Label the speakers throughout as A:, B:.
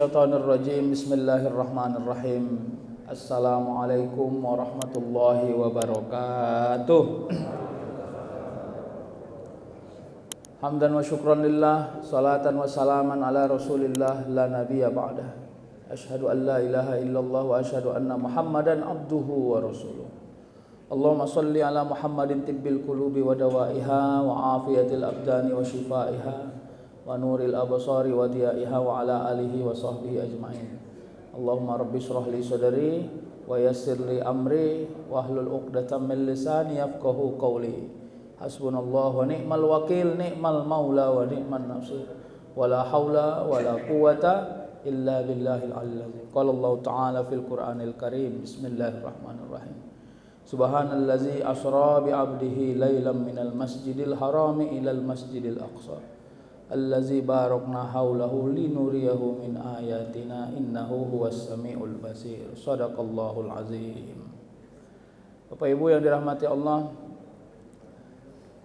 A: Minasyaitonirrajim. Bismillahirrahmanirrahim. Assalamualaikum warahmatullahi wabarakatuh. Hamdan wa syukran lillah, salatan wa salaman ala Rasulillah la nabiyya ba'dah. Asyhadu an la ilaha illallah wa asyhadu anna Muhammadan abduhu wa rasuluh. Allahumma shalli ala Muhammadin tibbil qulubi wa dawaiha wa afiyatil abdani wa shifaiha wa nuril absari wa diyaiha wa ala alihi wa sahbihi ajma'in. Allahumma rabbi shrah li sadri wa yassir li amri wa hlul 'uqdatam min lisani yafqahu qawli. Hasbunallahu wa ni'mal wakil, ni'mal maula wa ni'man nasir. Wala haula wala quwata illa billahil aliyyil azim. Qala Allah ta'ala fil Qur'anil Karim. Bismillahirrahmanirrahim. Subhanallazi asra bi 'abdihi lailan minal masjidil harami ilal masjidil aqsa. Allazi barakna haulahu linuriyahu min ayatina innahu huwas samiul basir. Shadaqallahul azim. Bapak Ibu yang dirahmati Allah,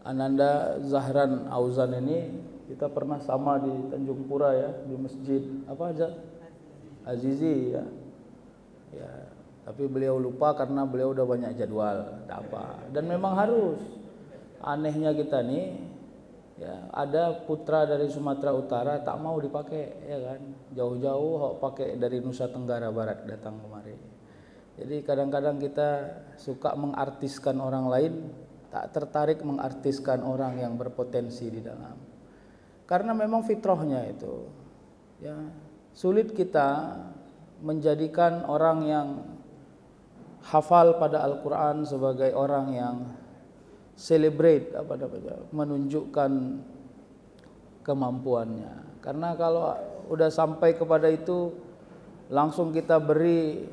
A: Ananda Zahran Auzan ini kita pernah sama di Tanjung Pura ya, di masjid apa aja? Azizi ya. Ya, tapi beliau lupa karena beliau udah banyak jadwal, tak apa. Dan memang harus. Anehnya kita nih ya, ada putra dari Sumatera Utara tak mau dipakai ya kan, jauh-jauh pakai dari Nusa Tenggara Barat datang kemari. Jadi kadang-kadang kita suka mengartiskan orang lain, tak tertarik mengartiskan orang yang berpotensi di dalam, karena memang fitrahnya itu ya, sulit kita menjadikan orang yang hafal pada Al-Quran sebagai orang yang celebrate apa namanya, menunjukkan kemampuannya. Karena kalau udah sampai kepada itu langsung kita beri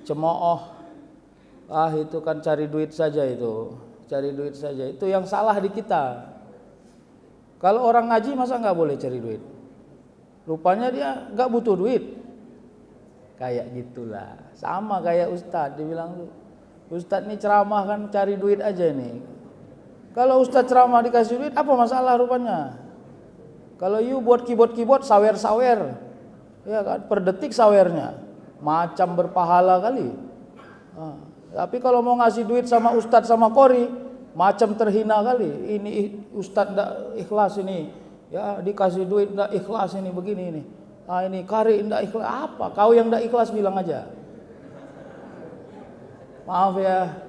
A: cemooh, itu kan cari duit saja itu, cari duit saja. Itu yang salah di kita. Kalau orang ngaji masa nggak boleh cari duit? Rupanya dia nggak butuh duit. Kayak gitulah, sama kayak Ustadz dibilang tuh, Ustadz ini ceramah kan cari duit aja nih. Kalau Ustadz ceramah dikasih duit apa masalah rupanya? Kalau you buat keyboard sawer-sawer, ya kan, per detik sawernya, macam berpahala kali. Tapi kalau mau ngasih duit sama Ustadz sama Qori, macam terhina kali. Ini Ustadz ndak ikhlas ini, ya dikasih duit ndak ikhlas ini begini ini. Ini Qari ndak ikhlas, apa? Kau yang ndak ikhlas bilang aja. Maaf ya,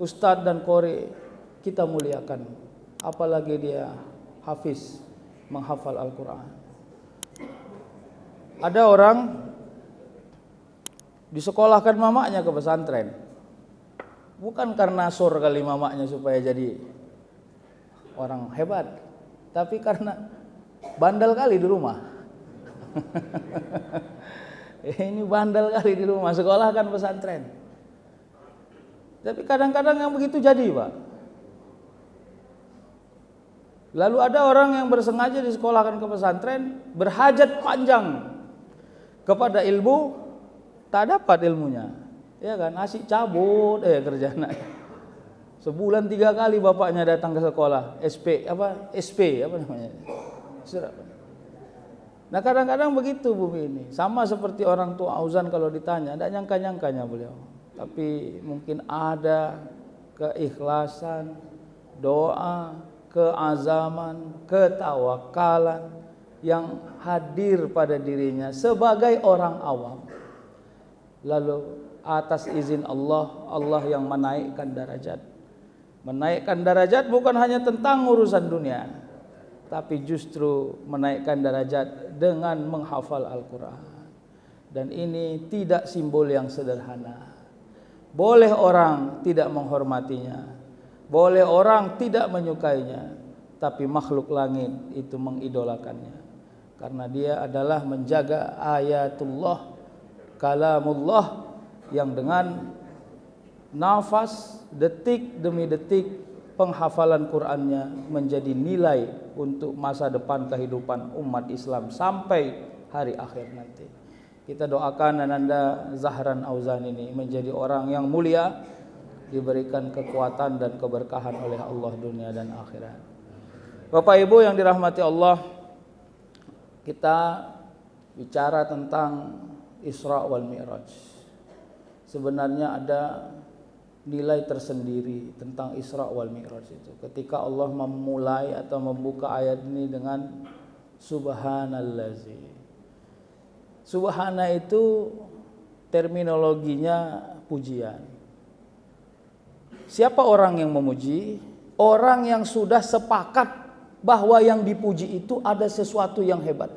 A: Ustadz dan Qori kita muliakan, apalagi dia hafiz menghafal Al-Quran. Ada orang disekolahkan mamanya ke pesantren, bukan karena sur kali mamanya supaya jadi orang hebat, tapi karena bandel kali di rumah. Ini bandel kali di rumah, sekolahkan pesantren. Tapi kadang-kadang yang begitu jadi, Pak. Lalu ada orang yang bersengaja disekolahkan ke pesantren, berhajat panjang kepada ilmu, tak dapat ilmunya. Ya kan, asik cabut kerjaan. Sebulan 3 kali bapaknya datang ke sekolah, SP apa namanya? Surat. Nah kadang-kadang begitu bumi ini, sama seperti orang tua Auzan kalau ditanya, tidak nyangka-nyangkanya beliau. Tapi mungkin ada keikhlasan, doa, keazaman, ketawakalan yang hadir pada dirinya sebagai orang awam. Lalu atas izin Allah, Allah yang menaikkan derajat. Menaikkan derajat bukan hanya tentang urusan dunia, tapi justru menaikkan derajat dengan menghafal Al-Quran. Dan ini tidak simbol yang sederhana. Boleh orang tidak menghormatinya, boleh orang tidak menyukainya, tapi makhluk langit itu mengidolakannya. Karena dia adalah menjaga ayatullah, kalamullah, yang dengan nafas, detik demi detik, penghafalan Qur'annya menjadi nilai untuk masa depan kehidupan umat Islam sampai hari akhir nanti. Kita doakan Ananda Zahran Auzan ini menjadi orang yang mulia, diberikan kekuatan dan keberkahan oleh Allah dunia dan akhirat. Bapak Ibu yang dirahmati Allah, kita bicara tentang Isra wal Mi'raj. Sebenarnya ada nilai tersendiri tentang Isra wal Mi'raj itu. Ketika Allah memulai atau membuka ayat ini dengan Subhanallazi. Subhana itu terminologinya pujian. Siapa orang yang memuji? Orang yang sudah sepakat bahwa yang dipuji itu ada sesuatu yang hebat.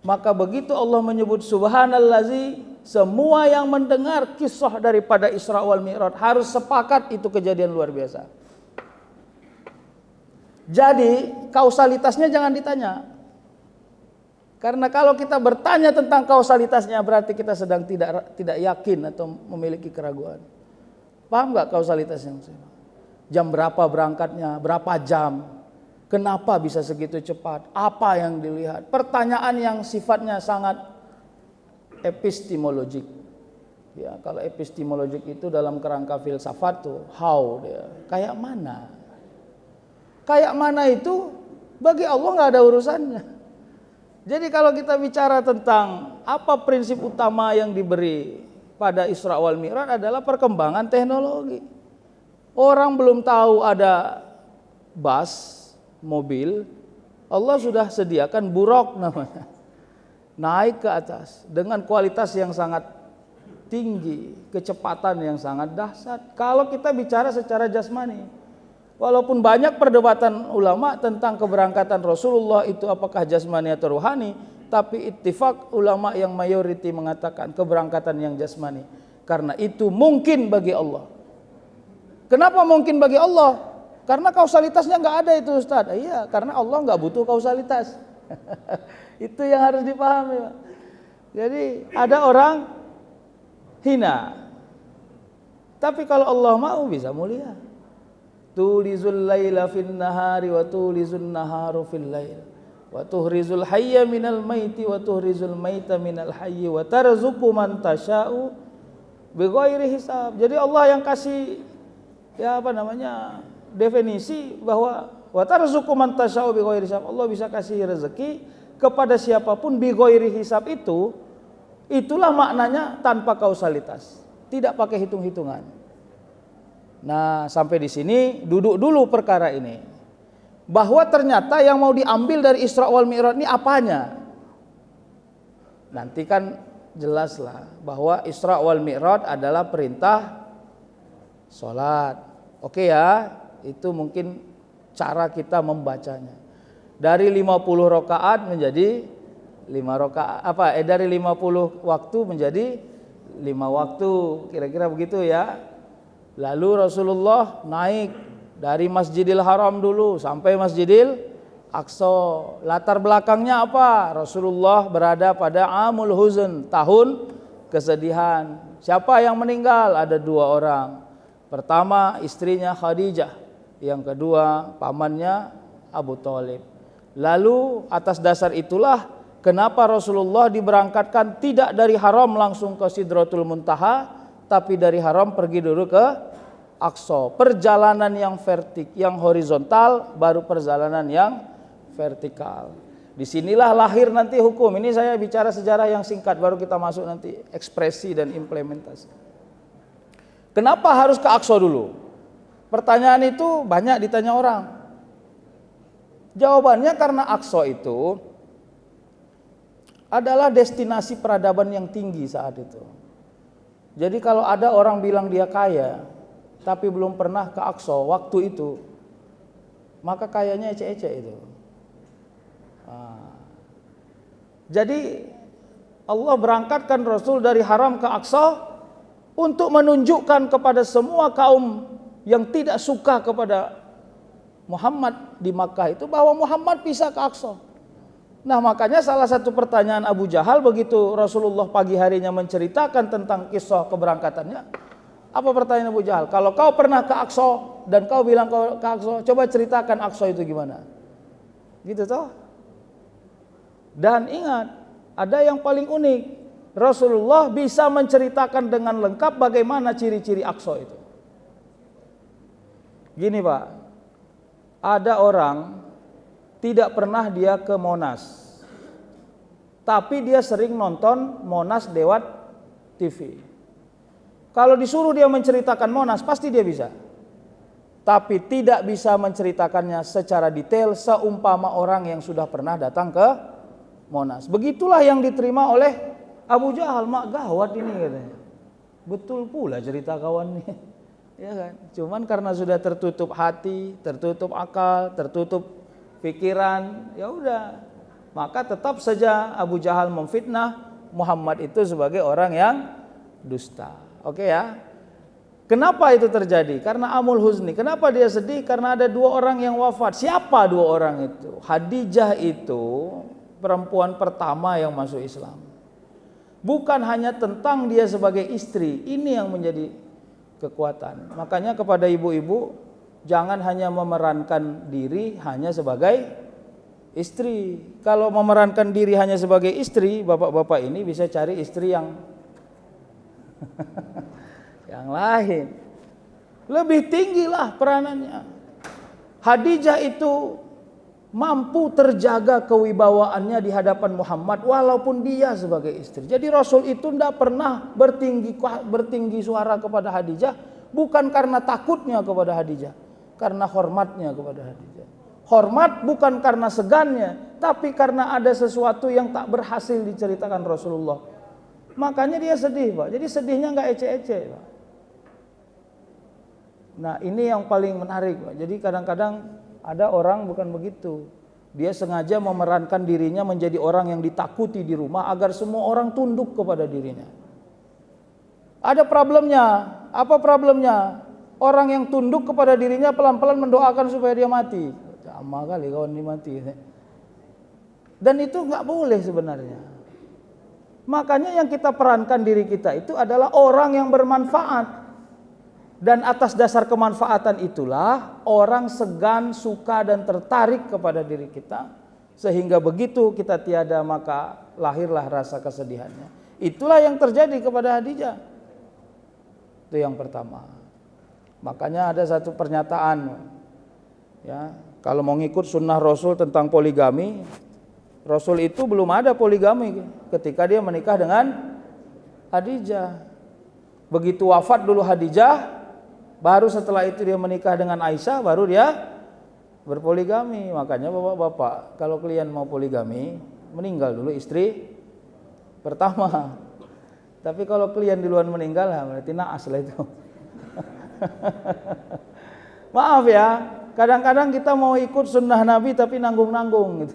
A: Maka begitu Allah menyebut Subhanallazi, semua yang mendengar kisah daripada Isra wal Mi'raj harus sepakat itu kejadian luar biasa. Jadi kausalitasnya jangan ditanya. Karena kalau kita bertanya tentang kausalitasnya berarti kita sedang tidak yakin atau memiliki keraguan. Paham nggak kausalitasnya? Jam berapa berangkatnya? Berapa jam? Kenapa bisa segitu cepat? Apa yang dilihat? Pertanyaan yang sifatnya sangat epistemologik. Ya, kalau epistemologik itu dalam kerangka filsafat tuh how dia. Kayak mana? Kayak mana itu bagi Allah nggak ada urusannya. Jadi kalau kita bicara tentang apa prinsip utama yang diberi pada Isra wal Mi'raj adalah perkembangan teknologi. Orang belum tahu ada bus, mobil, Allah sudah sediakan buraq namanya. Naik ke atas dengan kualitas yang sangat tinggi, kecepatan yang sangat dahsyat. Kalau kita bicara secara jasmani, walaupun banyak perdebatan ulama tentang keberangkatan Rasulullah itu apakah jasmani atau rohani, tapi ittifaq ulama yang mayoriti mengatakan keberangkatan yang jasmani. Karena itu mungkin bagi Allah. Kenapa mungkin bagi Allah? Karena kausalitasnya nggak ada itu Ustaz. Iya, karena Allah nggak butuh kausalitas. Itu yang harus dipahami, Pak. Jadi ada orang hina, tapi kalau Allah mau bisa mulia. Tulizul laila fin nahari wa tulizun naharu fil lail wa tuhrizul hayya minal maiti wa tuhrizul maita minal hayyi wa tarzuqu man tasya'u bighairi hisab. Jadi Allah yang kasih definisi bahwa wa tarzuqu man tasya'u bighairi hisab. Allah bisa kasih rezeki kepada siapapun bighairi hisab itulah maknanya tanpa kausalitas, tidak pakai hitung-hitungan. Nah, sampai di sini duduk dulu perkara ini. Bahwa ternyata yang mau diambil dari Isra wal Mi'raj ini apanya? Nanti kan jelaslah bahwa Isra wal Mi'raj adalah perintah salat. Oke ya, itu mungkin cara kita membacanya. Dari 50 rakaat menjadi 5 rakaat dari 50 waktu menjadi 5 waktu, kira-kira begitu ya. Lalu Rasulullah naik dari Masjidil Haram dulu sampai Masjidil Aqsa. Latar belakangnya apa? Rasulullah berada pada Amul Huzn, tahun kesedihan. Siapa yang meninggal? Ada 2 orang. Pertama istrinya Khadijah, yang kedua pamannya Abu Thalib. Lalu atas dasar itulah kenapa Rasulullah diberangkatkan tidak dari Haram langsung ke Sidratul Muntaha, tapi dari Haram pergi dulu ke Aqsa. Perjalanan yang yang horizontal baru perjalanan yang vertikal. Disinilah lahir nanti hukum. Ini saya bicara sejarah yang singkat, baru kita masuk nanti ekspresi dan implementasi. Kenapa harus ke Aqsa dulu? Pertanyaan itu banyak ditanya orang. Jawabannya karena Aqsa itu adalah destinasi peradaban yang tinggi saat itu. Jadi kalau ada orang bilang dia kaya tapi belum pernah ke Aqsa waktu itu, maka kayanya ecek-ecek itu. Jadi Allah berangkatkan Rasul dari Haram ke Aqsa untuk menunjukkan kepada semua kaum yang tidak suka kepada Muhammad di Makkah itu bahwa Muhammad bisa ke Aqsa. Nah, makanya salah satu pertanyaan Abu Jahal begitu Rasulullah pagi harinya menceritakan tentang kisah keberangkatannya. Apa pertanyaan Abu Jahal? Kalau kau pernah ke Aqsa dan kau bilang kau ke Aqsa, coba ceritakan Aqsa itu gimana? Gitu toh? Dan ingat, ada yang paling unik. Rasulullah bisa menceritakan dengan lengkap bagaimana ciri-ciri Aqsa itu. Gini Pak, ada orang tidak pernah dia ke Monas. tapi dia sering nonton Monas lewat TV. Kalau disuruh dia menceritakan Monas, pasti dia bisa. Tapi tidak bisa menceritakannya secara detail seumpama orang yang sudah pernah datang ke Monas. Begitulah yang diterima oleh Abu Jahal. Mak, gawat ini katanya. Betul pula cerita kawan nih. Ya kan? Cuman karena sudah tertutup hati, tertutup akal, tertutup pikiran, ya udah. Maka tetap saja Abu Jahal memfitnah Muhammad itu sebagai orang yang dusta. Oke ya. Kenapa itu terjadi? Karena amul huzni. Kenapa dia sedih? Karena ada 2 orang yang wafat. Siapa 2 orang itu? Khadijah itu perempuan pertama yang masuk Islam. Bukan hanya tentang dia sebagai istri. Ini yang menjadi kekuatan. Makanya kepada ibu-ibu, jangan hanya memerankan diri hanya sebagai istri. Kalau memerankan diri hanya sebagai istri, bapak-bapak ini bisa cari istri yang yang lain. Lebih tinggilah peranannya. Khadijah itu mampu terjaga kewibawaannya di hadapan Muhammad walaupun dia sebagai istri. Jadi Rasul itu tidak pernah bertinggi suara kepada Khadijah, bukan karena takutnya kepada Khadijah, karena hormatnya kepada Khadijah. Hormat bukan karena segannya, tapi karena ada sesuatu yang tak berhasil diceritakan Rasulullah. Makanya dia sedih, Pak. Jadi sedihnya nggak ece-ece, Pak. Nah, ini yang paling menarik, Pak. Jadi kadang-kadang ada orang bukan begitu. Dia sengaja memerankan dirinya menjadi orang yang ditakuti di rumah agar semua orang tunduk kepada dirinya. Ada problemnya. Apa problemnya? Orang yang tunduk kepada dirinya pelan-pelan mendoakan supaya dia mati. Sama kali kawan ini mati. Dan itu nggak boleh sebenarnya. Makanya yang kita perankan diri kita itu adalah orang yang bermanfaat. Dan atas dasar kemanfaatan itulah orang segan, suka dan tertarik kepada diri kita. Sehingga begitu kita tiada maka lahirlah rasa kesedihannya. Itulah yang terjadi kepada Khadijah. Itu yang pertama. Makanya ada satu pernyataan, ya, kalau mau ngikut sunnah Rasul tentang poligami, Rasul itu belum ada poligami ketika dia menikah dengan Khadijah. Begitu wafat dulu Khadijah, baru setelah itu dia menikah dengan Aisyah, baru dia berpoligami. Makanya bapak-bapak, kalau kalian mau poligami, meninggal dulu istri pertama. Tapi kalau kalian duluan meninggal, berarti naas lah itu. Maaf ya, kadang-kadang kita mau ikut sunnah Nabi tapi nanggung-nanggung gitu.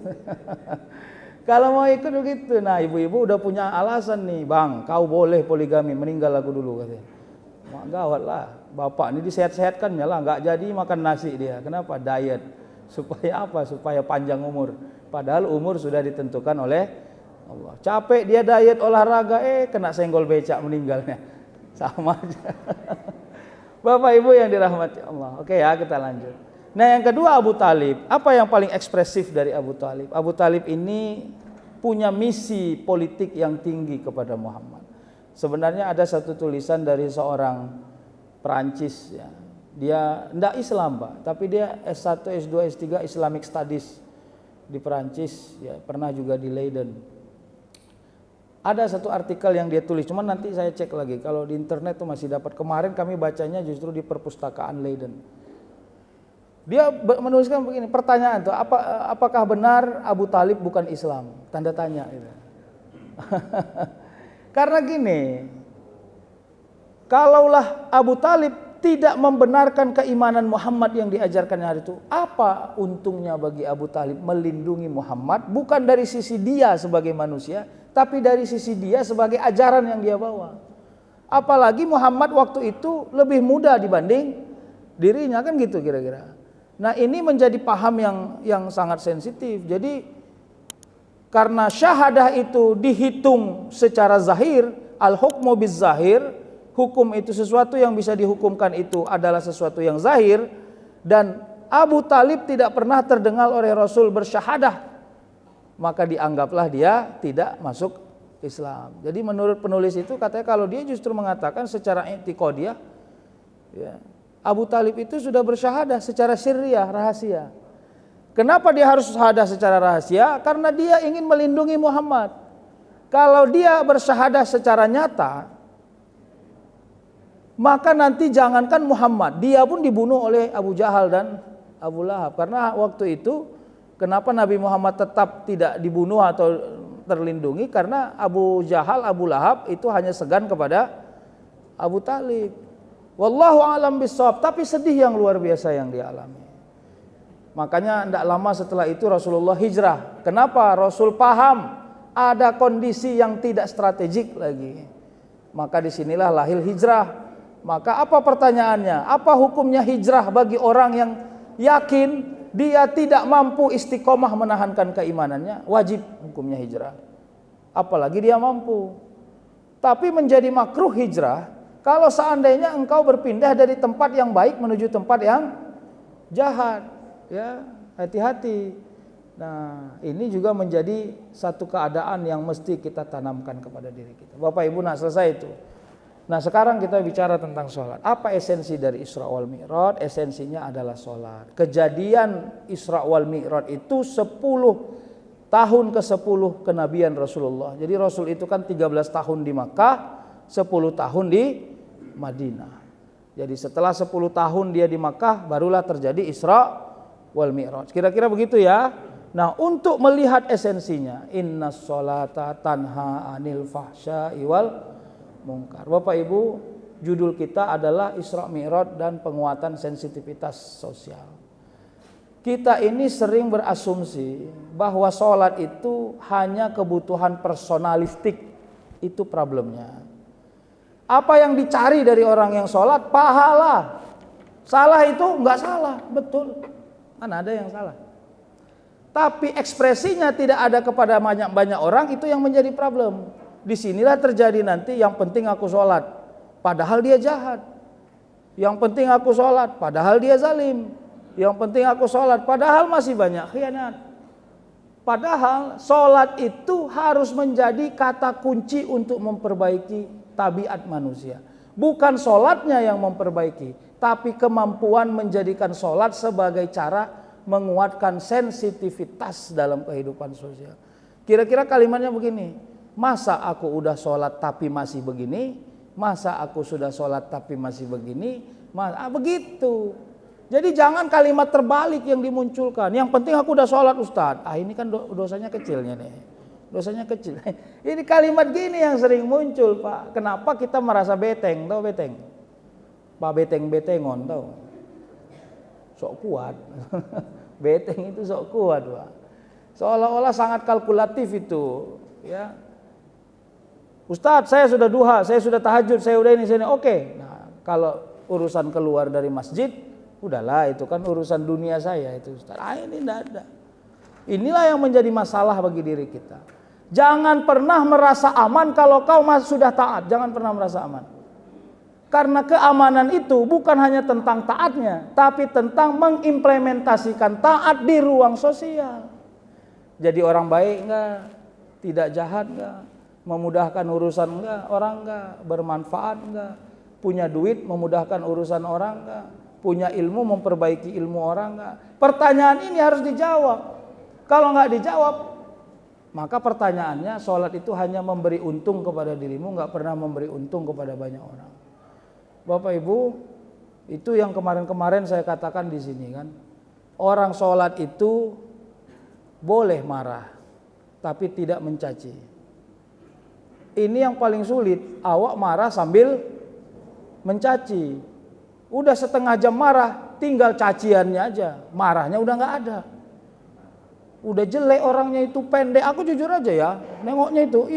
A: Kalau mau ikut begitu, nah ibu-ibu udah punya alasan nih, bang, kau boleh poligami, meninggal aku dulu katanya. Mak gawat lah, bapak ini disehat-sehatkan ya lah, nggak jadi makan nasi dia. Kenapa? Diet. Supaya apa? Supaya panjang umur. Padahal umur sudah ditentukan oleh Allah. Capek dia diet olahraga, kena senggol becak meninggalnya. Sama aja. Bapak Ibu yang dirahmati Allah. Oke ya, kita lanjut. Nah, yang kedua Abu Talib. Apa yang paling ekspresif dari Abu Talib? Abu Talib ini punya misi politik yang tinggi kepada Muhammad. Sebenarnya ada satu tulisan dari seorang Perancis ya. Dia enggak Islam, Pak, tapi dia S1, S2, S3 Islamic Studies di Perancis ya, pernah juga di Leiden. Ada satu artikel yang dia tulis, cuman nanti saya cek lagi. Kalau di internet tuh masih dapat. Kemarin kami bacanya justru di perpustakaan Leiden. Dia menuliskan begini, pertanyaan tuh, apakah benar Abu Talib bukan Islam? Tanda tanya gitu. Karena gini, kalaulah Abu Talib tidak membenarkan keimanan Muhammad yang diajarkannya hari itu, apa untungnya bagi Abu Talib melindungi Muhammad? Bukan dari sisi dia sebagai manusia, tapi dari sisi dia sebagai ajaran yang dia bawa. Apalagi Muhammad waktu itu lebih muda dibanding dirinya, kan gitu kira-kira. Nah, ini menjadi paham yang sangat sensitif. Jadi karena syahadah itu dihitung secara zahir, al-hukmu biz-zahir, hukum itu sesuatu yang bisa dihukumkan itu adalah sesuatu yang zahir, dan Abu Talib tidak pernah terdengar oleh Rasul bersyahadah, maka dianggaplah dia tidak masuk Islam. Jadi menurut penulis itu katanya kalau dia justru mengatakan secara i'tiqadiyah ya, Abu Talib itu sudah bersyahadah secara sirriyah, rahasia. Kenapa dia harus syahadah secara rahasia? Karena dia ingin melindungi Muhammad. Kalau dia bersyahadah secara nyata, maka nanti jangankan Muhammad, dia pun dibunuh oleh Abu Jahal dan Abu Lahab. Karena waktu itu kenapa Nabi Muhammad tetap tidak dibunuh atau terlindungi? Karena Abu Jahal, Abu Lahab itu hanya segan kepada Abu Talib. Wallahu a'lam bishawab. Tapi sedih yang luar biasa yang dia alami. Makanya tidak lama setelah itu Rasulullah hijrah. Kenapa? Rasul paham ada kondisi yang tidak strategik lagi. Maka disinilah lahir hijrah. Maka apa pertanyaannya? Apa hukumnya hijrah bagi orang yang yakin dia tidak mampu istiqomah menahankan keimanannya? Wajib hukumnya hijrah. Apalagi dia mampu. Tapi menjadi makruh hijrah kalau seandainya engkau berpindah dari tempat yang baik menuju tempat yang jahat. Ya, hati-hati. Nah, ini juga menjadi satu keadaan yang mesti kita tanamkan kepada diri kita. Bapak Ibu, nah selesai itu. Nah, sekarang kita bicara tentang sholat. Apa esensi dari Isra wal Mi'raj? Esensinya adalah sholat. Kejadian Isra wal Mi'raj itu 10 tahun ke-10 kenabian Rasulullah. Jadi Rasul itu kan 13 tahun di Makkah, 10 tahun di Madinah. Jadi setelah 10 tahun dia di Makkah, barulah terjadi Isra wal Mi'raj. Kira-kira begitu ya. Nah, untuk melihat esensinya, innas sholata tanha anil fahsya'i wal munkar. Bapak Ibu, judul kita adalah Isra Mi'raj dan penguatan sensitivitas sosial. Kita ini sering berasumsi bahwa sholat itu hanya kebutuhan personalistik. Itu problemnya. Apa yang dicari dari orang yang sholat? Pahala. Salah itu enggak salah, betul. Kan ada yang salah. Tapi ekspresinya tidak ada kepada banyak orang, itu yang menjadi problem. Disinilah terjadi nanti yang penting aku sholat, padahal dia jahat. Yang penting aku sholat, padahal dia zalim. Yang penting aku sholat, padahal masih banyak khianat. Padahal sholat itu harus menjadi kata kunci untuk memperbaiki tabiat manusia. Bukan sholatnya yang memperbaiki, tapi kemampuan menjadikan sholat sebagai cara menguatkan sensitivitas dalam kehidupan sosial. Kira-kira kalimatnya begini, masa aku udah sholat tapi masih begini? Masa aku sudah sholat tapi masih begini? Begitu. Jadi jangan kalimat terbalik yang dimunculkan. Yang penting aku udah sholat Ustadz. Ini kan dosanya kecilnya nih. Dosanya kecil. Ini kalimat gini yang sering muncul, Pak. Kenapa kita merasa beteng? Tahu beteng? Pak beteng-betengon, tahu? Sok kuat. Beteng itu sok kuat, Pak. Seolah-olah sangat kalkulatif itu, ya. Ustadz, saya sudah duha, saya sudah tahajud, saya udah ini. Oke. Nah, kalau urusan keluar dari masjid, udahlah itu kan urusan dunia saya itu, Ustadz. Ini enggak ada. Inilah yang menjadi masalah bagi diri kita. Jangan pernah merasa aman kalau kau sudah taat. Jangan pernah merasa aman. Karena keamanan itu bukan hanya tentang taatnya, tapi tentang mengimplementasikan taat di ruang sosial. Jadi orang baik enggak, tidak jahat enggak, memudahkan urusan enggak, orang enggak, bermanfaat enggak, punya duit memudahkan urusan orang enggak, punya ilmu memperbaiki ilmu orang enggak. Pertanyaan ini harus dijawab. Kalau enggak dijawab, maka pertanyaannya sholat itu hanya memberi untung kepada dirimu, enggak pernah memberi untung kepada banyak orang. Bapak Ibu, itu yang kemarin-kemarin saya katakan di sini kan. Orang sholat itu boleh marah, tapi tidak mencaci. Ini yang paling sulit, awak marah sambil mencaci. Udah setengah jam marah, tinggal caciannya aja, marahnya udah nggak ada. Udah jelek orangnya itu, pendek. Aku jujur aja ya, nengoknya itu,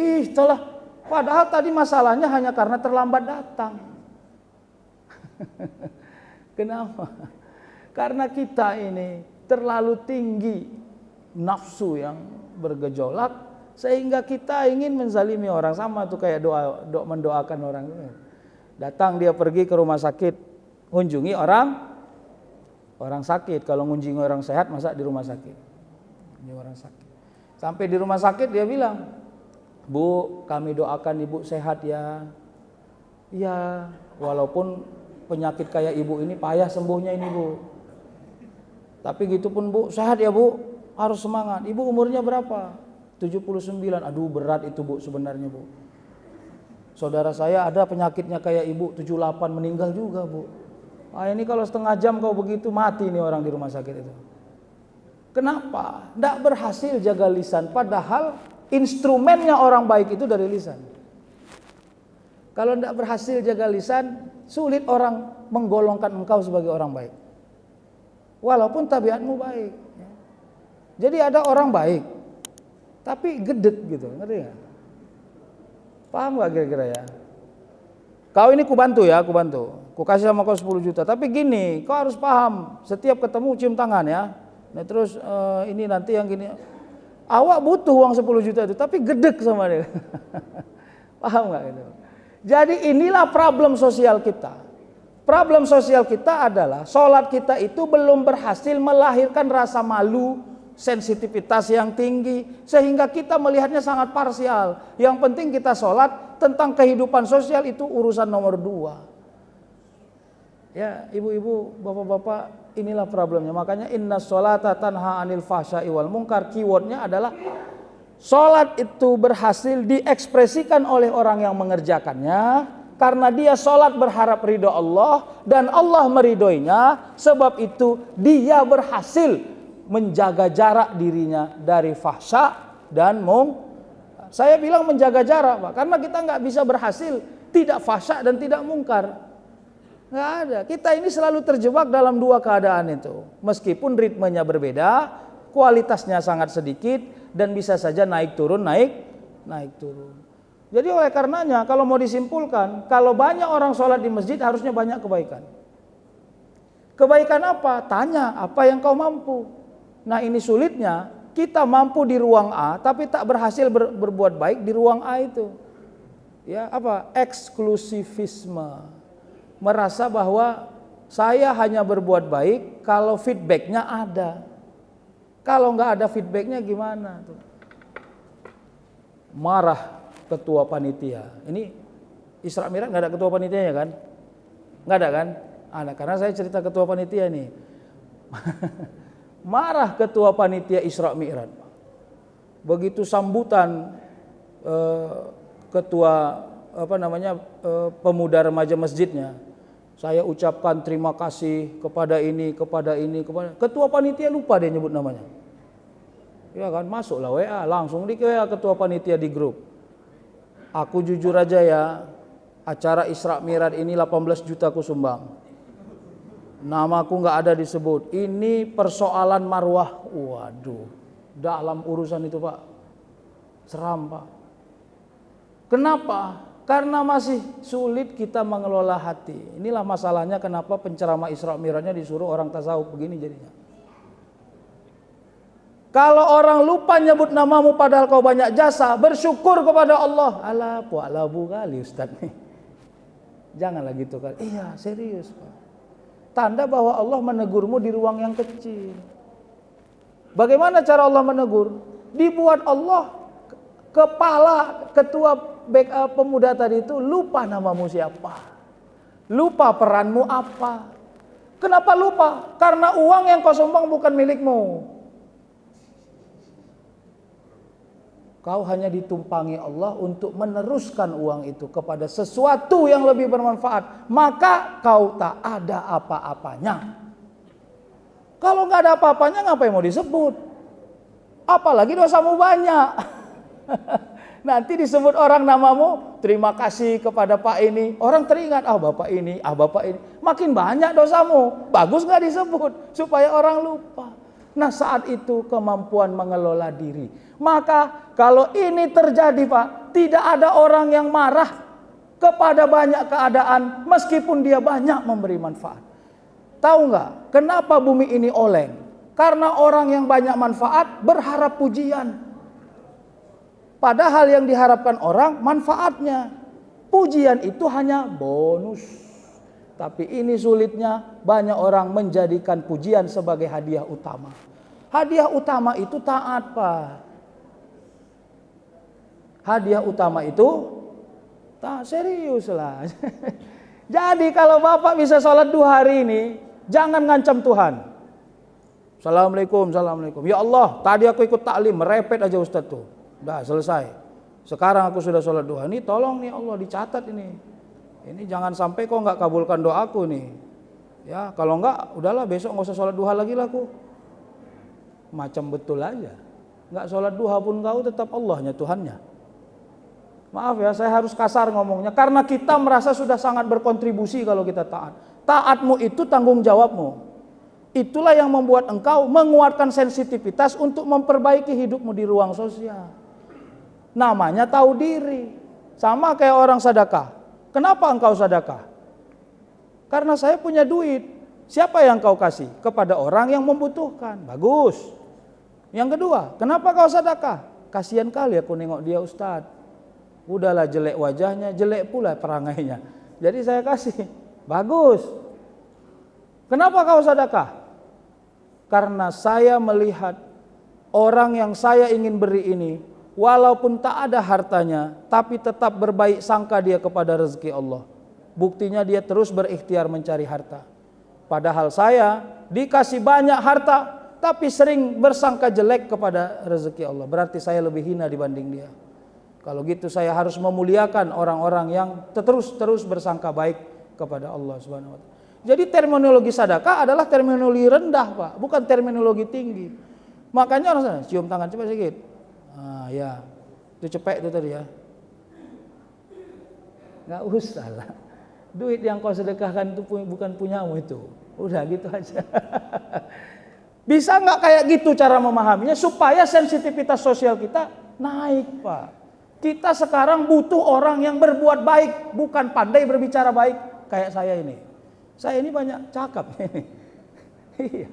A: padahal tadi masalahnya hanya karena terlambat datang. Kenapa? Karena kita ini terlalu tinggi nafsu yang bergejolak sehingga kita ingin menzalimi orang. Sama tuh kayak doa mendoakan orang. Datang dia pergi ke rumah sakit, kunjungi orang sakit. Kalau ngunjungi orang sehat, masa di rumah sakit? Ini orang sakit. Sampai di rumah sakit dia bilang, "Bu, kami doakan ibu sehat ya." Iya, walaupun penyakit kayak ibu ini payah sembuhnya ini, Bu. Tapi gitu pun, Bu, sehat ya, Bu. Harus semangat. Ibu umurnya berapa? 79. Aduh berat itu Bu sebenarnya Bu. Saudara saya ada penyakitnya kayak ibu, 78 meninggal juga Bu. Ini kalau setengah jam kau begitu mati nih orang di rumah sakit itu. Kenapa? Tidak berhasil jaga lisan, padahal instrumennya orang baik itu dari lisan. Kalau tidak berhasil jaga lisan, sulit orang menggolongkan engkau sebagai orang baik. Walaupun tabiatmu baik. Jadi ada orang baik, tapi gedek gitu, ngerti nggak? Paham nggak kira-kira ya? Kau ini kubantu ya, kubantu. Ku kasih sama kau 10 juta. Tapi gini, kau harus paham. Setiap ketemu cium tangan ya. Nah terus ini nanti yang gini. Awak butuh uang 10 juta itu, tapi gedek sama dia. Paham nggak itu? Jadi inilah problem sosial kita. Problem sosial kita adalah sholat kita itu belum berhasil melahirkan rasa malu, sensitivitas yang tinggi, sehingga kita melihatnya sangat parsial. Yang penting kita sholat, tentang kehidupan sosial itu urusan nomor 2. Ya ibu-ibu, bapak-bapak, inilah problemnya. Makanya inna sholata tanha anil fahsya'i wal munkar. Keywordnya adalah sholat itu berhasil diekspresikan oleh orang yang mengerjakannya, karena dia sholat berharap ridho Allah dan Allah meridhoinya. Sebab itu dia berhasil menjaga jarak dirinya dari fahsya dan munkar. Saya bilang menjaga jarak Pak, karena kita nggak bisa berhasil tidak fahsya dan tidak mungkar. Nggak ada. Kita ini selalu terjebak dalam 2 keadaan itu. Meskipun ritmenya berbeda, kualitasnya sangat sedikit dan bisa saja naik turun. Jadi oleh karenanya kalau mau disimpulkan, kalau banyak orang sholat di masjid harusnya banyak kebaikan. Kebaikan apa? Tanya apa yang kau mampu. Nah ini sulitnya, kita mampu di ruang A tapi tak berhasil berbuat baik di ruang A itu. Ya, apa? Eksklusivisme. Merasa bahwa saya hanya berbuat baik kalau feedbacknya ada. Kalau nggak ada feedbacknya gimana tuh? Marah ketua panitia. Ini Isra Mi'raj nggak ada ketua panitianya kan? Nggak ada kan? Ada, karena saya cerita ketua panitia nih. Marah ketua panitia Isra Mi'raj. Begitu sambutan ketua pemuda remaja masjidnya, saya ucapkan terima kasih kepada ini, kepada ketua panitia lupa dia nyebut namanya. Ya kan, masuklah WA, langsung di WA ketua panitia di grup. Aku jujur aja ya, acara Isra Mi'raj ini 18 juta aku sumbang. Namaku nggak ada disebut. Ini persoalan marwah. Waduh, dalam urusan itu Pak, seram Pak. Kenapa? Karena masih sulit kita mengelola hati. Inilah masalahnya kenapa penceramah Isra Mi'rajnya disuruh orang tasawuf begini jadinya. Kalau orang lupa nyebut namamu padahal kau banyak jasa, bersyukur kepada Allah. Alah, puak labu kali Ustaz nih. Janganlah gitu kan. Iya, serius Pak. Tanda bahwa Allah menegurmu di ruang yang kecil. Bagaimana cara Allah menegur? Dibuat Allah kepala ketua pemuda tadi itu lupa namamu siapa, lupa peranmu apa. Kenapa lupa? Karena uang yang kau sumbang bukan milikmu. Kau hanya ditumpangi Allah untuk meneruskan uang itu kepada sesuatu yang lebih bermanfaat. Maka kau tak ada apa-apanya. Kalau nggak ada apa-apanya ngapain mau disebut? Apalagi dosamu banyak. Nanti disebut orang namamu, terima kasih kepada Pak ini. Orang teringat, Bapak ini, Bapak ini. Makin banyak dosamu. Bagus nggak disebut supaya orang lupa. Nah saat itu kemampuan mengelola diri. Maka kalau ini terjadi Pak, tidak ada orang yang marah kepada banyak keadaan meskipun dia banyak memberi manfaat. Tahu nggak kenapa bumi ini oleng? Karena orang yang banyak manfaat berharap pujian. Padahal yang diharapkan orang manfaatnya. Pujian itu hanya bonus. Tapi ini sulitnya, banyak orang menjadikan pujian sebagai hadiah utama. Hadiah utama itu taat Pak. Hadiah utama itu tak serius lah. Jadi kalau Bapak bisa sholat 2 hari ini, jangan ngancam Tuhan. Assalamualaikum, assalamualaikum. Ya Allah, tadi aku ikut taklim, merepet aja Ustaz tuh. Udah selesai. Sekarang aku sudah sholat duha. Ini tolong nih Allah dicatat ini. Ini jangan sampai kok nggak kabulkan doaku nih. Ya kalau nggak, udahlah besok nggak usah sholat duha lagi lah aku. Macam betul aja. Nggak sholat duha pun kau tetap Allahnya, Tuhannya. Maaf ya, saya harus kasar ngomongnya. Karena kita merasa sudah sangat berkontribusi kalau kita taat. Taatmu itu tanggung jawabmu. Itulah yang membuat engkau menguatkan sensitivitas untuk memperbaiki hidupmu di ruang sosial. Namanya tahu diri. Sama kayak orang sedekah. Kenapa engkau sedekah? Karena saya punya duit. Siapa yang kau kasih? Kepada orang yang membutuhkan. Bagus. Yang kedua, kenapa kau sedekah? Kasihan kali aku nengok dia Ustadz. Udahlah jelek wajahnya, jelek pula perangainya. Jadi saya kasih. Bagus. Kenapa kau sedekah? Karena saya melihat orang yang saya ingin beri ini, walaupun tak ada hartanya, tapi tetap berbaik sangka dia kepada rezeki Allah. Buktinya dia terus berikhtiar mencari harta. Padahal saya dikasih banyak harta, tapi sering bersangka jelek kepada rezeki Allah. Berarti saya lebih hina dibanding dia. Kalau gitu saya harus memuliakan orang-orang yang terus bersangka baik kepada Allah Subhanahu wa taala. Jadi terminologi sedekah adalah terminologi rendah, Pak, bukan terminologi tinggi. Makanya orang sana, cium tangan coba sedikit. Ah ya. Itu cepek itu tadi ya. Enggak usah lah. Duit yang kau sedekahkan itu bukan punyamu itu. Udah gitu aja. Bisa nggak kayak gitu cara memahaminya supaya sensitivitas sosial kita naik, Pak. Kita sekarang butuh orang yang berbuat baik, bukan pandai berbicara baik kayak saya ini. Saya ini banyak cakap. Iya.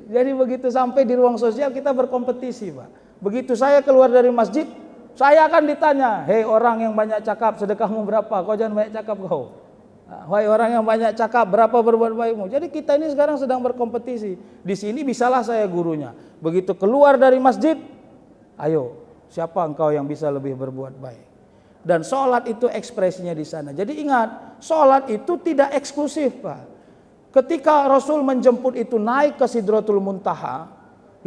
A: Jadi begitu sampai di ruang sosial kita berkompetisi, Pak. Begitu saya keluar dari masjid, saya akan ditanya, "Hei orang yang banyak cakap, sedekahmu berapa? Kau jangan banyak cakap kau. Wahai orang yang banyak cakap, berapa berbuat baikmu?" Jadi kita ini sekarang sedang berkompetisi. Di sini bisalah saya gurunya. Begitu keluar dari masjid, ayo, siapa engkau yang bisa lebih berbuat baik? Dan sholat itu ekspresinya di sana. Jadi ingat, sholat itu tidak eksklusif, Pak. Ketika Rasul menjemput itu naik ke Sidratul Muntaha,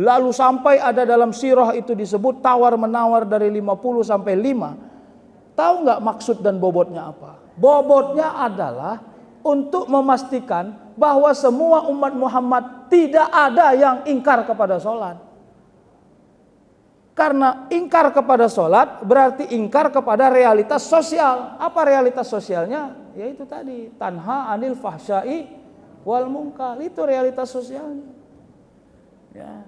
A: lalu sampai ada dalam sirah itu disebut tawar menawar dari 50 sampai 5. Tahu nggak maksud dan bobotnya apa? Bobotnya adalah untuk memastikan bahwa semua umat Muhammad tidak ada yang ingkar kepada sholat. Karena ingkar kepada sholat berarti ingkar kepada realitas sosial. Apa realitas sosialnya? Yaitu tadi, tanha anil fahsyai wal munkar. Itu realitas sosialnya. Ya.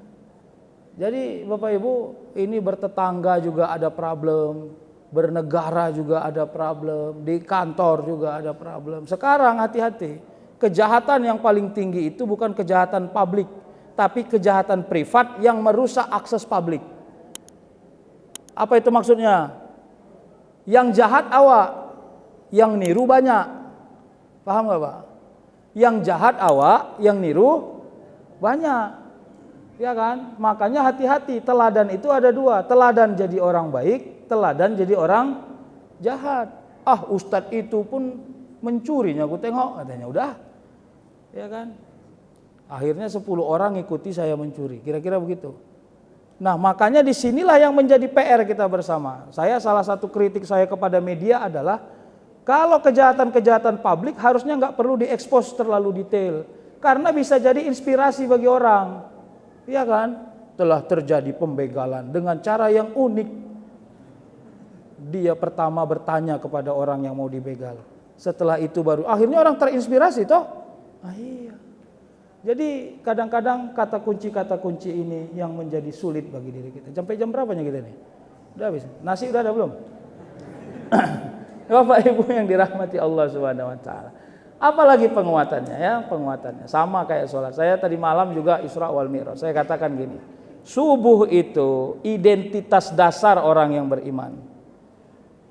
A: Jadi Bapak Ibu, ini bertetangga juga ada problem, bernegara juga ada problem, di kantor juga ada problem. Sekarang hati-hati, kejahatan yang paling tinggi itu bukan kejahatan publik, tapi kejahatan privat yang merusak akses publik. Apa itu maksudnya? Yang jahat awak, yang niru banyak. Paham gak, Pak? Yang jahat awak, yang niru banyak. Ya kan? Makanya hati-hati, teladan itu ada dua. Teladan jadi orang baik, teladan jadi orang jahat. Ah, ustadz itu pun mencurinya, aku tengok, katanya. Udah. Ya kan? Akhirnya 10 orang ikuti saya mencuri. Kira-kira begitu. Nah, makanya disinilah yang menjadi PR kita bersama. Salah satu kritik saya kepada media adalah kalau kejahatan-kejahatan publik harusnya nggak perlu diekspos terlalu detail, karena bisa jadi inspirasi bagi orang. Iya kan? Telah terjadi pembegalan dengan cara yang unik. Dia pertama bertanya kepada orang yang mau dibegal. Setelah itu baru akhirnya orang terinspirasi toh. Ah, iya. Jadi kadang-kadang kata kunci ini yang menjadi sulit bagi diri kita. Sampai jam berapanya kita nih? Udah habis. Nasi udah ada belum? Bapak Ibu yang dirahmati Allah Subhanahu wa taala. Apalagi penguatannya ya, penguatannya sama kayak sholat. Saya tadi malam juga Isra wal Mi'raj. Saya katakan gini, subuh itu identitas dasar orang yang beriman.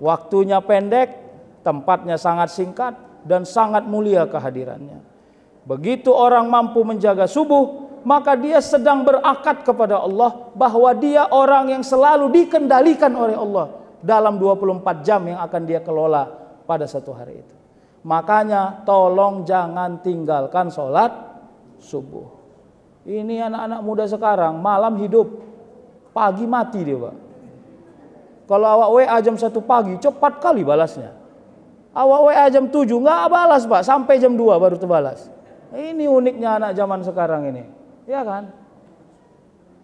A: Waktunya pendek, tempatnya sangat singkat dan sangat mulia kehadirannya. Begitu orang mampu menjaga subuh, maka dia sedang berakad kepada Allah bahwa dia orang yang selalu dikendalikan oleh Allah dalam 24 jam yang akan dia kelola pada satu hari itu. Makanya tolong jangan tinggalkan sholat subuh. Ini anak-anak muda sekarang malam hidup, pagi mati dia, Pak. Kalau awak WA jam 1 pagi, cepat kali balasnya. Awak WA jam 7, nggak balas Pak, sampai jam 2 baru terbalas. Ini uniknya anak zaman sekarang ini, ya kan?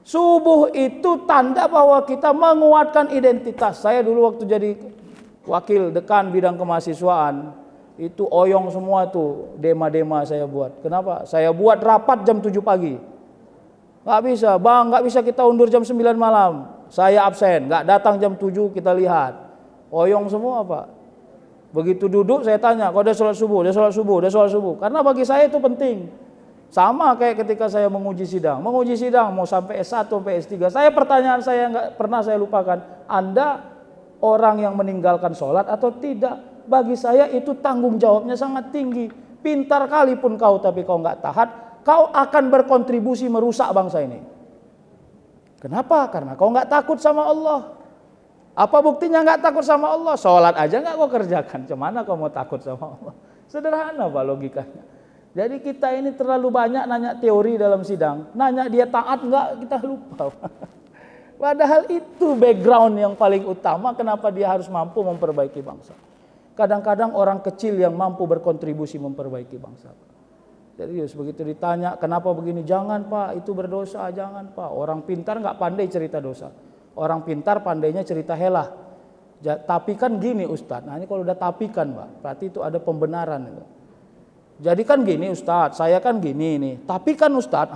A: Subuh itu tanda bahwa kita menguatkan identitas. Saya dulu waktu jadi wakil dekan bidang kemahasiswaan, itu oyong semua tuh dema-dema saya buat. Kenapa? Saya buat rapat jam 7 pagi. Nggak bisa, Bang, nggak bisa kita undur jam 9 malam. Saya absen, nggak datang jam 7 kita lihat. Oyong semua Pak. Begitu duduk saya tanya, kok udah sholat subuh, udah sholat subuh, udah sholat subuh. Karena bagi saya itu penting. Sama kayak ketika saya menguji sidang mau sampai S1 sampai S3. Pertanyaan saya nggak pernah saya lupakan. Anda orang yang meninggalkan sholat atau tidak? Bagi saya itu tanggung jawabnya sangat tinggi. Pintar kali pun kau tapi kau nggak taat, kau akan berkontribusi merusak bangsa ini. Kenapa? Karena kau nggak takut sama Allah. Apa buktinya nggak takut sama Allah? Sholat aja nggak kau kerjakan. Gimana kau mau takut sama Allah? Sederhana Pak logikanya. Jadi kita ini terlalu banyak nanya teori dalam sidang. Nanya dia taat nggak, kita lupa. Padahal itu background yang paling utama kenapa dia harus mampu memperbaiki bangsa. Kadang-kadang orang kecil yang mampu berkontribusi memperbaiki bangsa. Jadi begitu ditanya kenapa begini, jangan Pak itu berdosa, jangan Pak. Orang pintar nggak pandai cerita dosa. Orang pintar pandainya cerita helah. Tapi kan gini Ustadz. Nah ini kalau udah tapi kan Pak, berarti itu ada pembenaran itu. Jadi kan gini Ustadz, saya kan gini nih. Tapi kan Ustadz,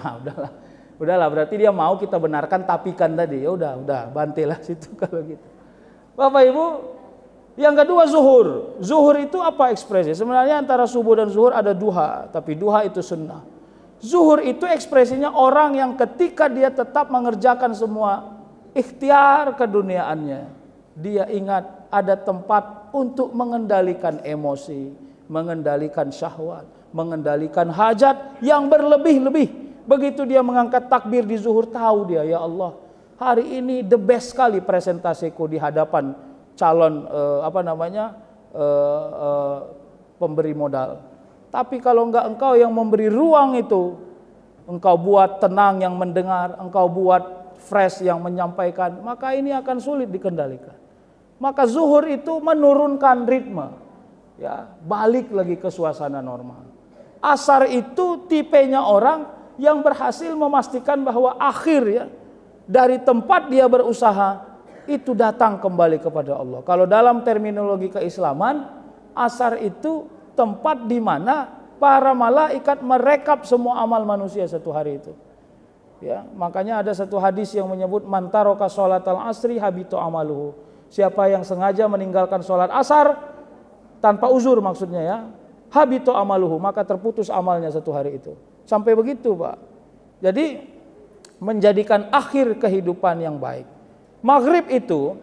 A: udahlah berarti dia mau kita benarkan tapi kan tadi. Ya udah bantilah situ kalau gitu. Bapak Ibu, yang kedua zuhur. Zuhur itu apa ekspresi? Sebenarnya antara subuh dan zuhur ada duha, tapi duha itu sunnah. Zuhur itu ekspresinya orang yang ketika dia tetap mengerjakan semua ikhtiar keduniaannya, dia ingat ada tempat untuk mengendalikan emosi, mengendalikan syahwat, mengendalikan hajat yang berlebih-lebih. Begitu dia mengangkat takbir di zuhur, tahu dia, ya Allah, hari ini the best sekali presentasiku di hadapan calon pemberi modal. Tapi kalau enggak engkau yang memberi ruang itu, engkau buat tenang yang mendengar, engkau buat fresh yang menyampaikan, maka ini akan sulit dikendalikan. Maka zuhur itu menurunkan ritme, ya, balik lagi ke suasana normal. Asar itu tipenya orang yang berhasil memastikan bahwa akhir ya dari tempat dia berusaha itu datang kembali kepada Allah. Kalau dalam terminologi keislaman, asar itu tempat di mana para malaikat merekap semua amal manusia satu hari itu. Ya, makanya ada satu hadis yang menyebut man taraka sholatal asri habito amaluhu. Siapa yang sengaja meninggalkan sholat asar tanpa uzur maksudnya ya, habito amaluhu, maka terputus amalnya satu hari itu. Sampai begitu Pak. Jadi menjadikan akhir kehidupan yang baik. Maghrib itu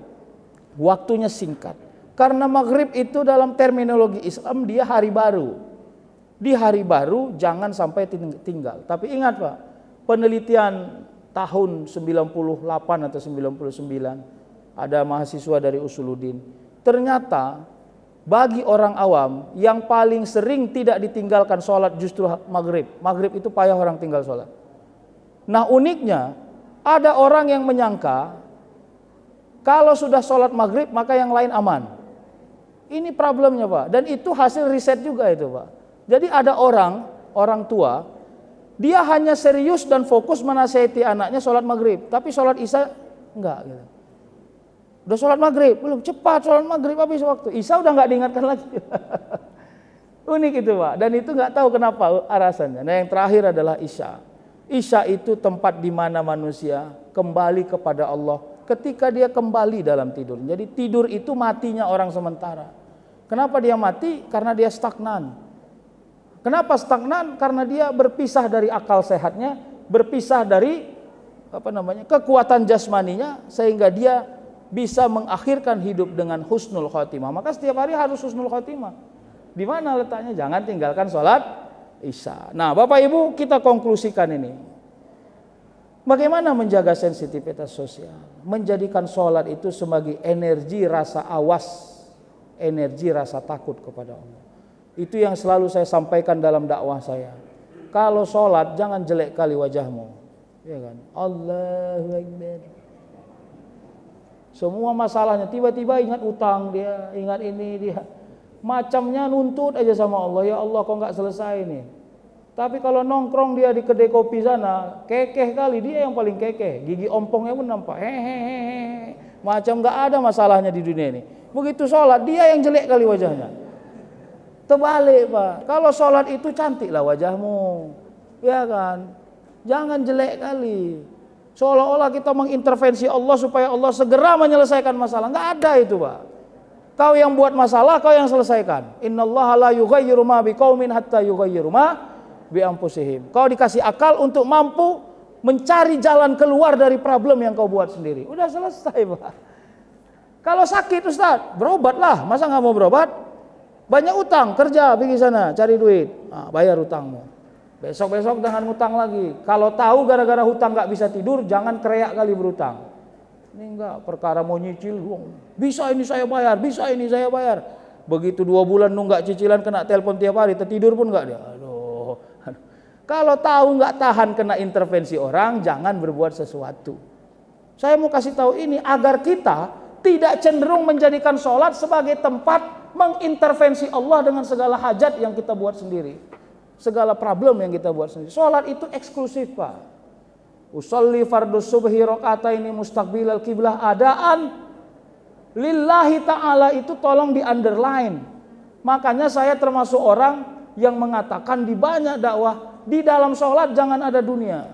A: waktunya singkat. Karena maghrib itu dalam terminologi Islam dia hari baru. Di hari baru jangan sampai tinggal. Tapi ingat Pak, penelitian tahun 98 atau 99 ada mahasiswa dari Usuluddin. Ternyata bagi orang awam yang paling sering tidak ditinggalkan sholat justru maghrib. Maghrib itu payah orang tinggal sholat. Nah uniknya ada orang yang menyangka kalau sudah sholat maghrib maka yang lain aman. Ini problemnya Pak. Dan itu hasil riset juga itu Pak. Jadi ada orang tua, dia hanya serius dan fokus menasihati anaknya sholat maghrib. Tapi sholat isya enggak gitu. Udah sholat maghrib, belum, cepat sholat maghrib habis waktu. Isya udah enggak diingatkan lagi. Unik itu Pak. Dan itu enggak tahu kenapa alasannya. Nah yang terakhir adalah isya. Isya itu tempat di mana manusia kembali kepada Allah ketika dia kembali dalam tidur. Jadi tidur itu matinya orang sementara. Kenapa dia mati? Karena dia stagnan. Kenapa stagnan? Karena dia berpisah dari akal sehatnya, berpisah dari kekuatan jasmaninya, sehingga dia bisa mengakhirkan hidup dengan husnul khotimah. Maka setiap hari harus husnul khotimah. Di mana letaknya? Jangan tinggalkan sholat isya. Nah, Bapak Ibu, kita konklusikan ini. Bagaimana menjaga sensitivitas sosial? Menjadikan sholat itu sebagai energi rasa awas, energi rasa takut kepada Allah. Itu yang selalu saya sampaikan dalam dakwah saya. Kalau sholat jangan jelek kali wajahmu, ya kan? Allahu Akbar. Semua masalahnya, tiba-tiba ingat utang dia, ingat ini dia. Macamnya nuntut aja sama Allah, ya Allah kok nggak selesai nih. Tapi kalau nongkrong dia di kedai kopi sana, kekeh kali, dia yang paling kekeh. Gigi ompongnya pun nampak, hehehe. Macam nggak ada masalahnya di dunia ini. Begitu sholat, dia yang jelek kali wajahnya. Terbalik Pak, kalau sholat itu cantiklah wajahmu, ya kan? Jangan jelek kali. Seolah-olah kita mengintervensi Allah supaya Allah segera menyelesaikan masalah. Nggak ada itu Pak. Kau yang buat masalah, kau yang selesaikan. Innallaha la yughayyiru ma biqaumin hatta yughayyiru ma bi anfusihim. Kau dikasih akal untuk mampu mencari jalan keluar dari problem yang kau buat sendiri. Udah selesai Pak. Kalau sakit Ustaz, berobatlah. Masa nggak mau berobat? Banyak utang, kerja pergi sana cari duit. Nah, bayar utangmu. Besok-besok jangan hutang lagi. Kalau tahu gara-gara hutang nggak bisa tidur, jangan kreak kali berutang. Ini enggak, perkara mau nyicil, bisa ini saya bayar, bisa ini saya bayar. Begitu 2 bulan nunggak cicilan, kena telepon tiap hari, tertidur pun enggak dia. Aduh. Kalau tahu nggak tahan kena intervensi orang, jangan berbuat sesuatu. Saya mau kasih tahu ini agar kita tidak cenderung menjadikan sholat sebagai tempat mengintervensi Allah dengan segala hajat yang kita buat sendiri. Segala problem yang kita buat sendiri. Sholat itu eksklusif Pak. Usolli fardus subhi rakaataini mustaqbilal kiblah adaan lillahi ta'ala, itu tolong di underline. Makanya saya termasuk orang yang mengatakan di banyak dakwah, di dalam sholat jangan ada dunia.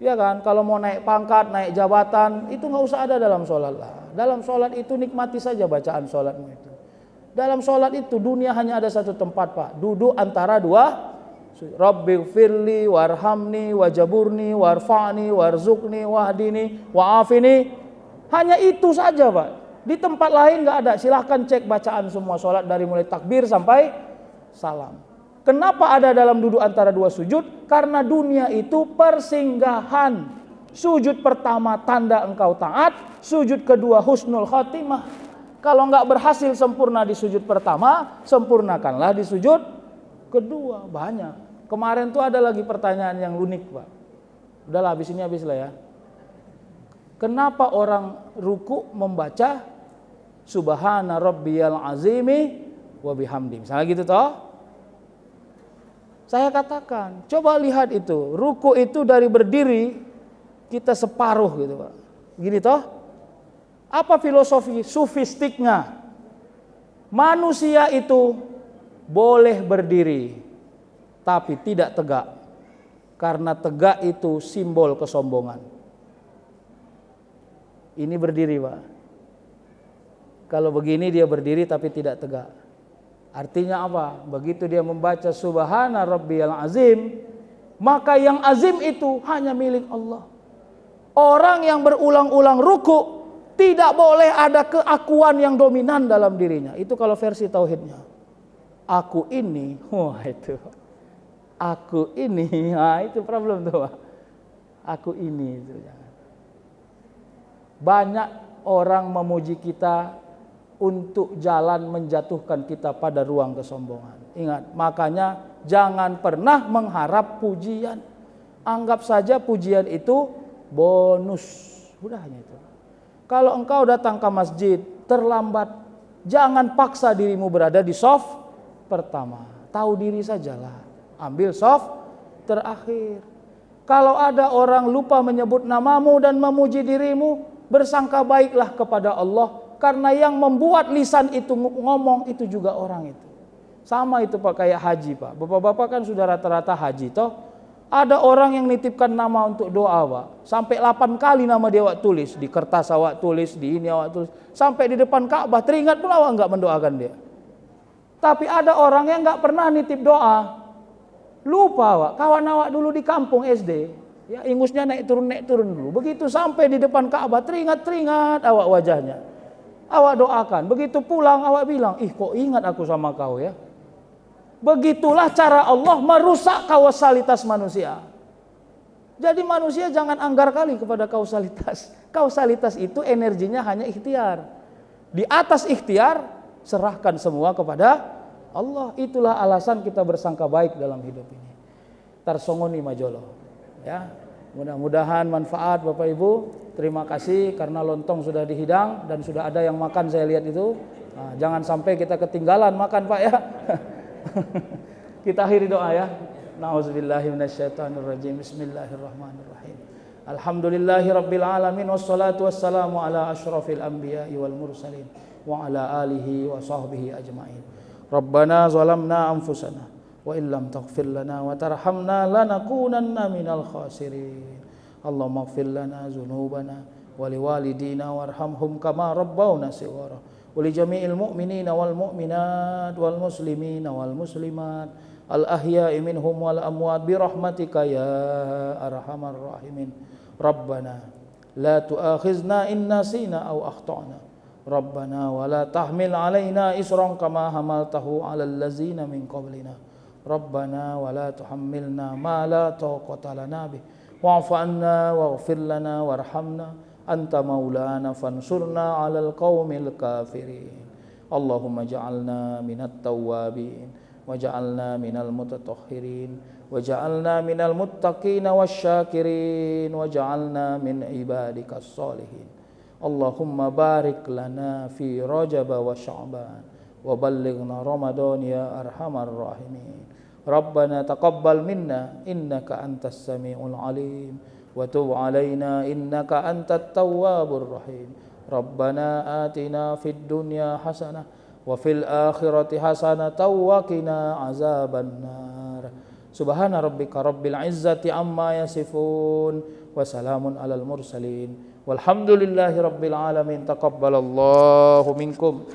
A: Ya kan, kalau mau naik pangkat, naik jabatan, itu nggak usah ada dalam sholat lah. Dalam sholat itu nikmati saja bacaan sholatmu itu. Dalam sholat itu dunia hanya ada satu tempat Pak, duduk antara dua. Rabbighfirli warhamni wajaburni warfa'ni warzuqni wahdini wa'afini. Hanya itu saja Pak. Di tempat lain nggak ada. Silahkan cek bacaan semua sholat dari mulai takbir sampai salam. Kenapa ada dalam duduk antara dua sujud? Karena dunia itu persinggahan. Sujud pertama tanda engkau taat, sujud kedua husnul khotimah. Kalau nggak berhasil sempurna di sujud pertama, sempurnakanlah di sujud kedua. Banyak. Kemarin tuh ada lagi pertanyaan yang unik Pak. Udahlah habis ini habislah ya. Kenapa orang ruku membaca Subhana rabbiyal azimi wa bihamdi? Misalnya gitu toh. Saya katakan, coba lihat itu. Ruku itu dari berdiri kita separuh gitu Pak. Gini toh. Apa filosofi sufistiknya? Manusia itu boleh berdiri, tapi tidak tegak. Karena tegak itu simbol kesombongan. Ini berdiri Pak. Kalau begini dia berdiri tapi tidak tegak. Artinya apa? Begitu dia membaca Subhana rabbiyal azim, maka yang azim itu hanya milik Allah. Orang yang berulang-ulang ruku tidak boleh ada keakuan yang dominan dalam dirinya. Itu kalau versi tauhidnya. Aku ini, wah itu. Aku ini, nah itu problem tuh. Aku ini itu. Banyak orang memuji kita untuk jalan menjatuhkan kita pada ruang kesombongan. Ingat, makanya jangan pernah mengharap pujian. Anggap saja pujian itu bonus. Udah hanya itu. Kalau engkau datang ke masjid terlambat, jangan paksa dirimu berada di shaf pertama. Tahu diri sajalah. Ambil shaf terakhir. Kalau ada orang lupa menyebut namamu dan memuji dirimu, bersangka baiklah kepada Allah. Karena yang membuat lisan itu ngomong itu juga orang itu. Sama itu Pak kayak haji Pak. Bapak-bapak kan sudah rata-rata haji toh. Ada orang yang nitipkan nama untuk doa Pak. Sampai 8 kali nama dia awak tulis. Di kertas awak tulis, di ini awak tulis. Sampai di depan Ka'bah teringat pun awak enggak mendoakan dia. Tapi ada orang yang enggak pernah nitip doa. Lupa awak. Kawan awak dulu di kampung SD. Ya ingusnya naik turun dulu. Begitu sampai di depan Ka'bah teringat awak wajahnya. Awak doakan. Begitu pulang awak bilang, ih kok ingat aku sama kau ya. Begitulah cara Allah merusak kausalitas manusia. Jadi manusia jangan anggar kali kepada kausalitas. Kausalitas itu energinya hanya ikhtiar. Di atas ikhtiar, serahkan semua kepada Allah. Itulah alasan kita bersangka baik dalam hidup ini. Tarsongoni majolo. Ya. Mudah-mudahan manfaat Bapak Ibu. Terima kasih karena lontong sudah dihidang dan sudah ada yang makan, saya lihat itu. Nah, jangan sampai kita ketinggalan makan Pak ya. Kita akhiri doa ya. Nauzubillahi minasyaitonirrajim. Bismillahirrahmanirrahim. Alhamdulillahirabbil alamin wassalatu wassalamu ala asyrafil anbiya'i wal mursalin wa ala alihi wa sahbihi ajmain. Rabbana zalamna anfusana wa illam taghfir lana wa tarhamna lanakunanna minal khasirin. Allahumma ighfir lana dzunubana wa liwalidina warhamhum kama rabbawna shighara wa li jami'il mu'minina wal mu'minat wal muslimina wal muslimat al ahya'i minhum wal amwat bi rahmatika ya arhamar rahimin. Rabbana la tu'akhizna in nasina aw akhtana. Rabbana wa la tahmil 'alaina isran kama hamaltahu 'alal ladzina min qablina. Rabbana wa la tuhammilna ma la taqata lana bih. Wa'fu 'anna waghfir lana warhamna anta maulana fansurna 'alal qaumil kafirin. Allahumma ja'alna minat tawwabin waj'alna minal mutatahhirin waj'alna minal muttaqina wasyakirin waj'alna min ibadikas sholihin. Allahumma barik lana fi Rajab wa Sya'ban wa ballighna Ramadan ya arhamar rahimin. Rabbana taqabbal minna innaka antas samiul alim wa tub alaina innaka antat tawwabur rahim. Rabbana atina fid dunya hasanah wa fil akhirati hasanatan wa qina azabannar. Subhana rabbika rabbil izzati amma yasifun wa salamun alal mursalin walhamdulillahi rabbil alamin. Taqabbalallahu minkum.